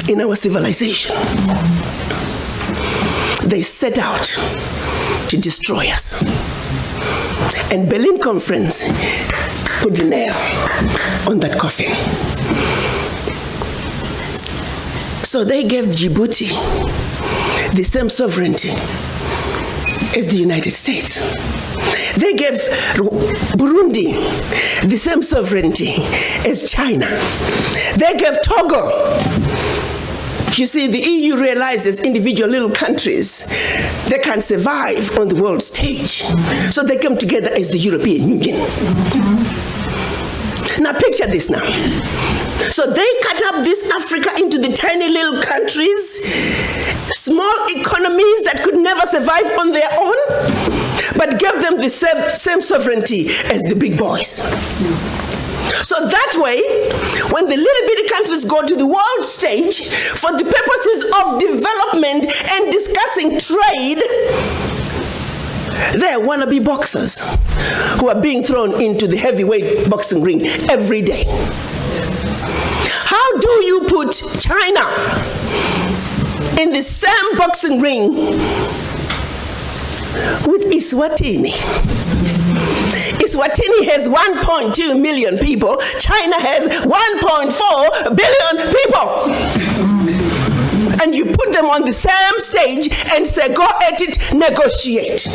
in our civilization. They set out to destroy us. And Berlin Conference put the nail on that coffin. So they gave Djibouti the same sovereignty as the United States. They gave Burundi the same sovereignty as China. They gave Togo. You see, the EU realizes individual little countries, they can't survive on the world stage. So they come together as the European Union. Now picture this now. So they cut up this Africa into the tiny little countries, small economies that could never survive on their own, but gave them the same sovereignty as the big boys. So that way, when the little bitty countries go to the world stage for the purposes of development and discussing trade, they're wannabe boxers who are being thrown into the heavyweight boxing ring every day. How do you put China in the same boxing ring with Eswatini? Eswatini has 1.2 million people. China has 1.4 billion people. And you put them on the same stage and say, go at it, negotiate.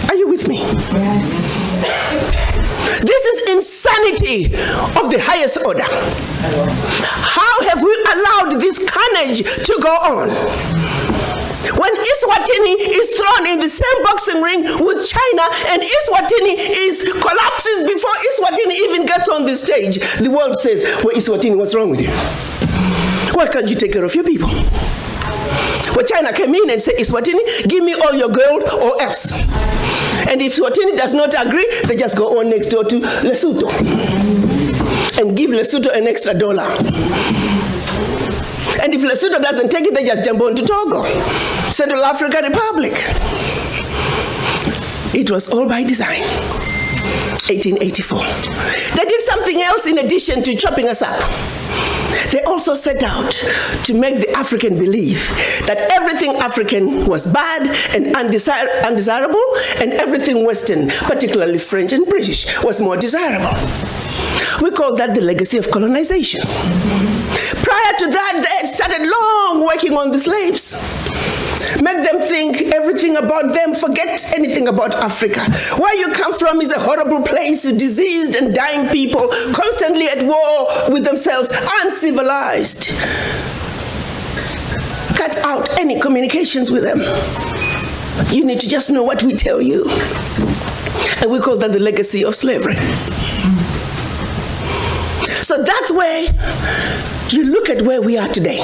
Are you with me? Yes. This is insanity of the highest order. How have we allowed this carnage to go on? When Eswatini is thrown in the same boxing ring with China and Eswatini collapses before Eswatini even gets on the stage, the world says, well, Eswatini, what's wrong with you? Why can't you take care of your people? Well, China came in and said, Eswatini, give me all your gold or else. And if Eswatini does not agree, they just go on next door to Lesotho and give Lesotho an extra $1. And if Lesotho doesn't take it, they just jump on to Togo, Central African Republic. It was all by design. 1884. They did something else in addition to chopping us up. They also set out to make the African believe that everything African was bad and undesirable, and everything Western, particularly French and British, was more desirable. We call that the legacy of colonization. Prior to that, they had started long working on the slaves. Make them think everything about them, forget anything about Africa. Where you come from is a horrible place, diseased and dying people, constantly at war with themselves, uncivilized. Cut out any communications with them. You need to just know what we tell you. And we call that the legacy of slavery. So that's where you look at where we are today.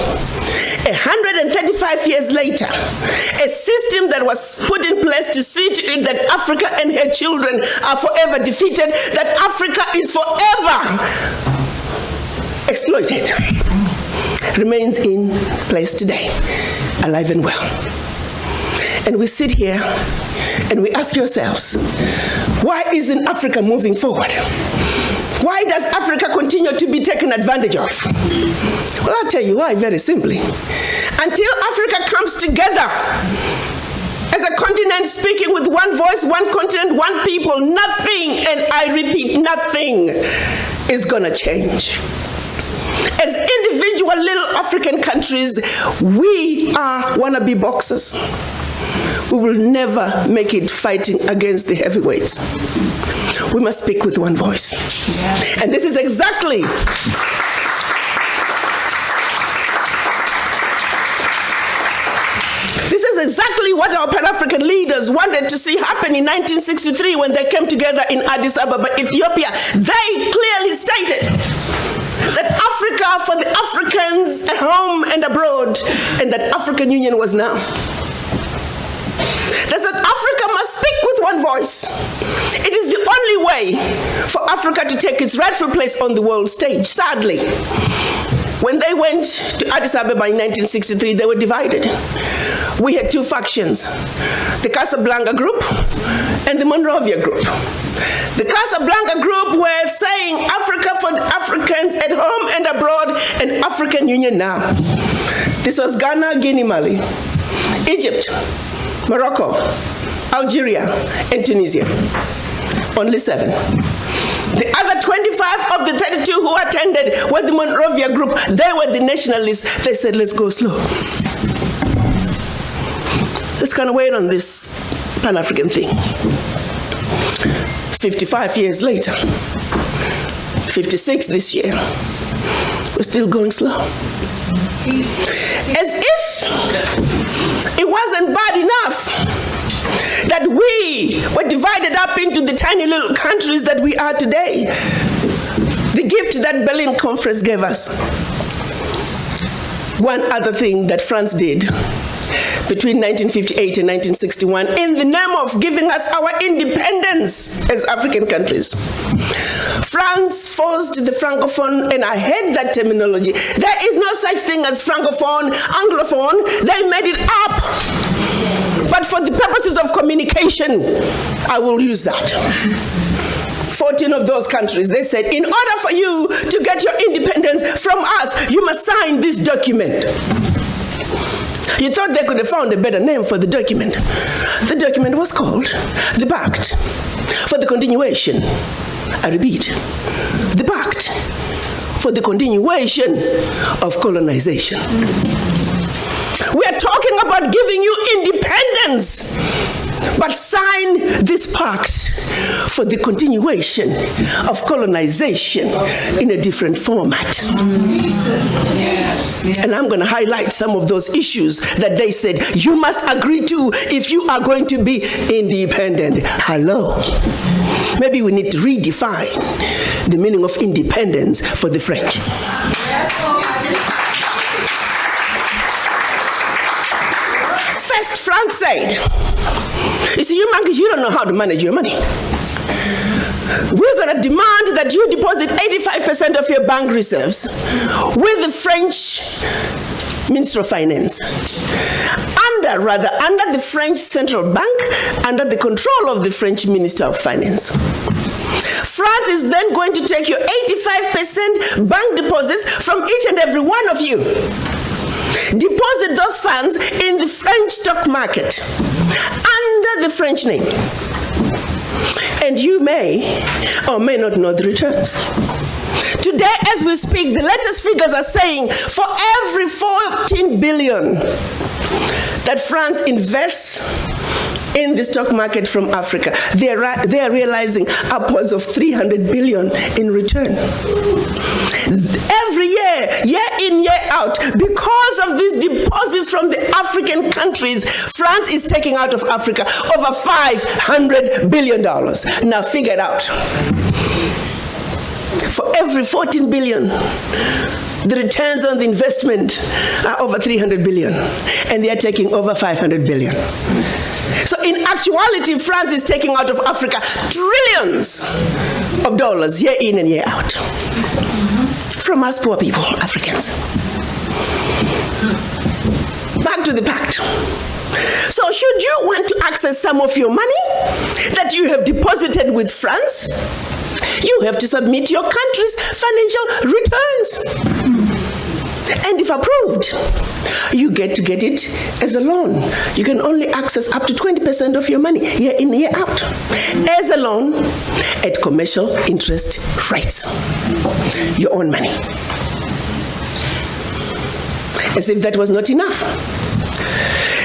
135 years later, a system that was put in place to see to it that Africa and her children are forever defeated, that Africa is forever exploited, remains in place today, alive and well. And we sit here and we ask ourselves, why isn't Africa moving forward? Why does Africa continue to be taken advantage of? Well, I'll tell you why, very simply. Until Africa comes together as a continent speaking with one voice, one continent, one people, nothing, and I repeat, nothing is gonna change. As individual little African countries, we are wannabe boxers. We will never make it fighting against the heavyweights. We must speak with one voice. Yeah. And this is exactly what our Pan-African leaders wanted to see happen in 1963 when they came together in Addis Ababa, Ethiopia. They clearly stated that Africa for the Africans at home and abroad, and that African Union was now. They said Africa must speak with one voice. It is the only way for Africa to take its rightful place on the world stage. Sadly, when they went to Addis Ababa in 1963, they were divided. We had two factions, the Casablanca group and the Monrovia group. The Casablanca group were saying Africa for the Africans at home and abroad, and African Union now. This was Ghana, Guinea, Mali, Egypt, Morocco, Algeria, and Tunisia. Only 7. The other 25 of the 32 who attended were the Monrovia group. They were the nationalists. They said, let's go slow. Let's kind of wait on this Pan-African thing. 55 years later, 56 this year, we're still going slow. As if it wasn't bad enough that we were divided up into the tiny little countries that we are today. The gift that Berlin Conference gave us. One other thing that France did between 1958 and 1961 in the name of giving us our independence as African countries. France forced the Francophone, and I hate that terminology. There is no such thing as Francophone, Anglophone. They made it up. But for the purposes of communication, I will use that. 14 of those countries, they said, in order for you to get your independence from us, you must sign this document. You thought they could have found a better name for the document. The document was called the Pact for the Continuation. I repeat, the Pact for the Continuation of Colonization. We are talking about giving you independence, but sign this pact for the continuation of colonization in a different format. And I'm going to highlight some of those issues that they said you must agree to if you are going to be independent. Hello. Maybe we need to redefine the meaning of independence for the French. First, France said, you see, you monkeys, you don't know how to manage your money. We're going to demand that you deposit 85% of your bank reserves with the French Minister of Finance. Under the French Central Bank, under the control of the French Minister of Finance. France is then going to take your 85% bank deposits from each and every one of you. Deposit those funds in the French stock market under the French name. And you may or may not know the returns. Today, as we speak, the latest figures are saying for every 14 billion that France invests in the stock market from Africa, they are realizing upwards of 300 billion in return. Every year, year in, year out, because of these deposits from the African countries, France is taking out of Africa over $500 billion. Now figure it out. For every 14 billion, the returns on the investment are over 300 billion, and they are taking over 500 billion. So in actuality, France is taking out of Africa trillions of dollars year in and year out. From us poor people, Africans. Back to the pact. So should you want to access some of your money that you have deposited with France, you have to submit your country's financial returns. And if approved, you get to get it as a loan. You can only access up to 20% of your money year in, year out as a loan at commercial interest rates. Your own money. As if that was not enough.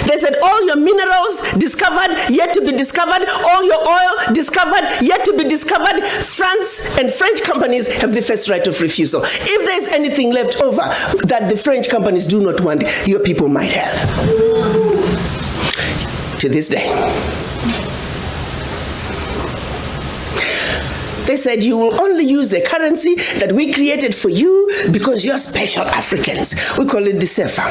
They said all your minerals discovered, yet to be discovered, all your oil discovered, yet to be discovered. France and French companies have the first right of refusal. If there's anything left over that the French companies do not want, your people might have. To this day. They said you will only use the currency that we created for you because you're special Africans. We call it the CFA.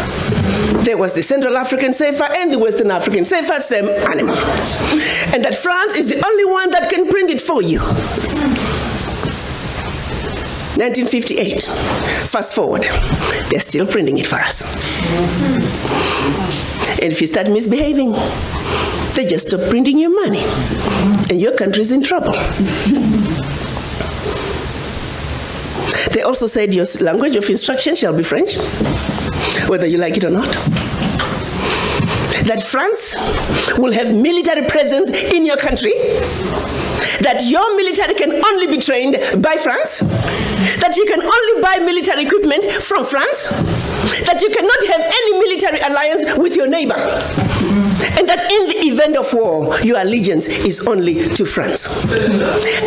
There was the Central African CFA and the Western African CFA, same animal. And that France is the only one that can print it for you. 1958. Fast forward. They're still printing it for us. And if you start misbehaving, they just stop printing your money. And your country's in trouble. They also said your language of instruction shall be French, whether you like it or not. That France will have military presence in your country, that your military can only be trained by France, that you can only buy military equipment from France, that you cannot have any military alliance with your neighbor, and that in the event of war, your allegiance is only to France.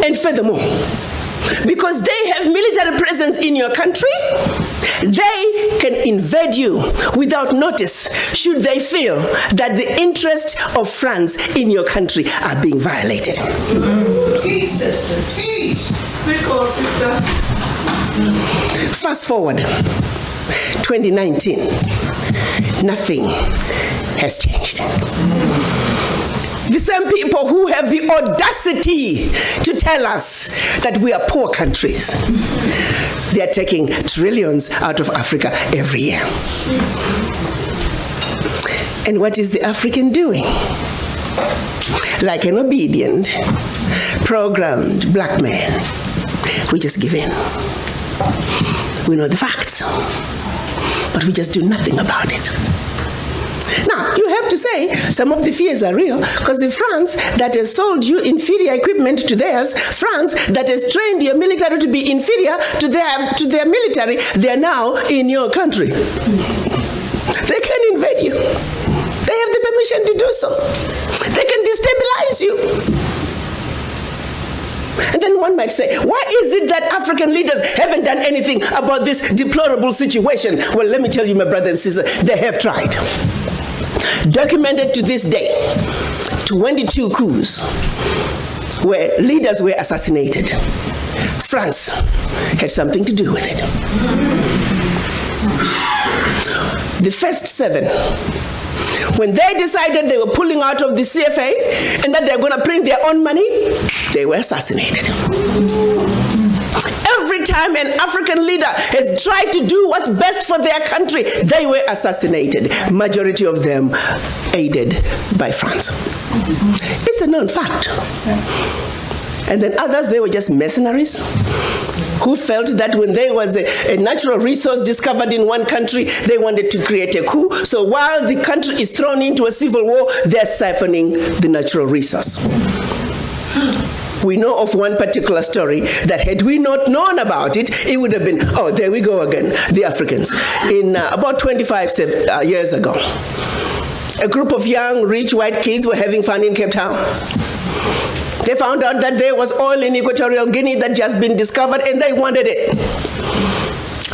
And furthermore, because they have military presence in your country, they can invade you without notice should they feel that the interests of France in your country are being violated. Teach, sister, teach. Speak on, sister. Fast forward, 2019, nothing has changed. The same people who have the audacity to tell us that we are poor countries, they are taking trillions out of Africa every year. And what is the African doing? Like an obedient, programmed black man, we just give in. We know the facts, but we just do nothing about it. Now, you have to say some of the fears are real, because the France that has sold you inferior equipment to theirs, France that has trained your military to be inferior to their military, they are now in your country. They can invade you. They have the permission to do so. They can destabilize you. And then one might say, why is it that African leaders haven't done anything about this deplorable situation? Well, let me tell you, my brother and sister, they have tried. Documented to this day, 22 coups where leaders were assassinated. France had something to do with it. The first 7, when they decided they were pulling out of the CFA and that they're going to print their own money, they were assassinated. Every time an African leader has tried to do what's best for their country, they were assassinated. Majority of them aided by France. It's a known fact. And then others, they were just mercenaries who felt that when there was a natural resource discovered in one country, they wanted to create a coup. So while the country is thrown into a civil war, they're siphoning the natural resource. We know of one particular story that had we not known about it, it would have been, oh, there we go again, the Africans. In about 25 years ago, a group of young, rich white kids were having fun in Cape Town. They found out that there was oil in Equatorial Guinea that had just been discovered, and they wanted it.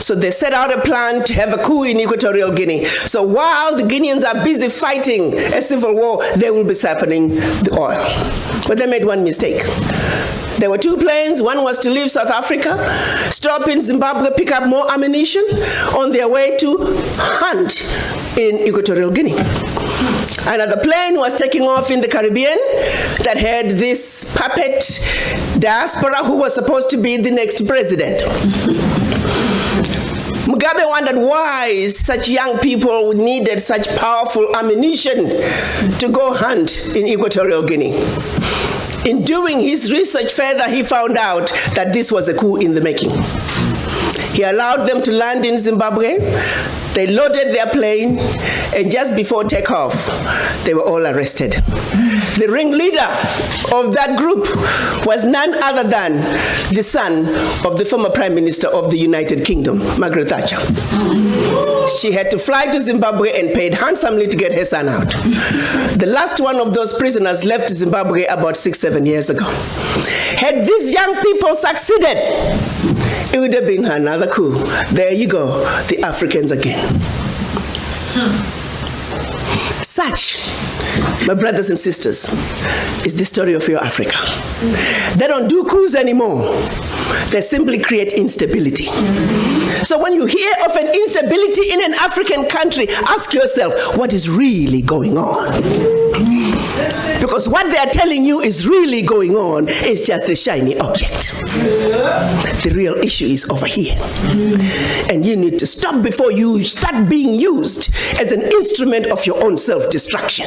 So they set out a plan to have a coup in Equatorial Guinea. So while the Guineans are busy fighting a civil war, they will be siphoning the oil. But they made one mistake. There were 2 planes. One was to leave South Africa, stop in Zimbabwe, pick up more ammunition on their way to hunt in Equatorial Guinea. Another plane was taking off in the Caribbean that had this puppet diaspora who was supposed to be the next president. Mugabe wondered why such young people needed such powerful ammunition to go hunt in Equatorial Guinea. In doing his research further, he found out that this was a coup in the making. He allowed them to land in Zimbabwe. They loaded their plane, and just before takeoff, they were all arrested. The ringleader of that group was none other than the son of the former Prime Minister of the United Kingdom, Margaret Thatcher. She had to fly to Zimbabwe and paid handsomely to get her son out. The last one of those prisoners left Zimbabwe about 6-7 years ago. Had these young people succeeded, it would have been another coup. There you go, the Africans again. Such, my brothers and sisters, is the story of your Africa. They don't do coups anymore. They simply create instability. So when you hear of an instability in an African country, ask yourself, what is really going on? Because what they are telling you is really going on is just a shiny object. The real issue is over here. And you need to stop before you start being used as an instrument of your own self-destruction.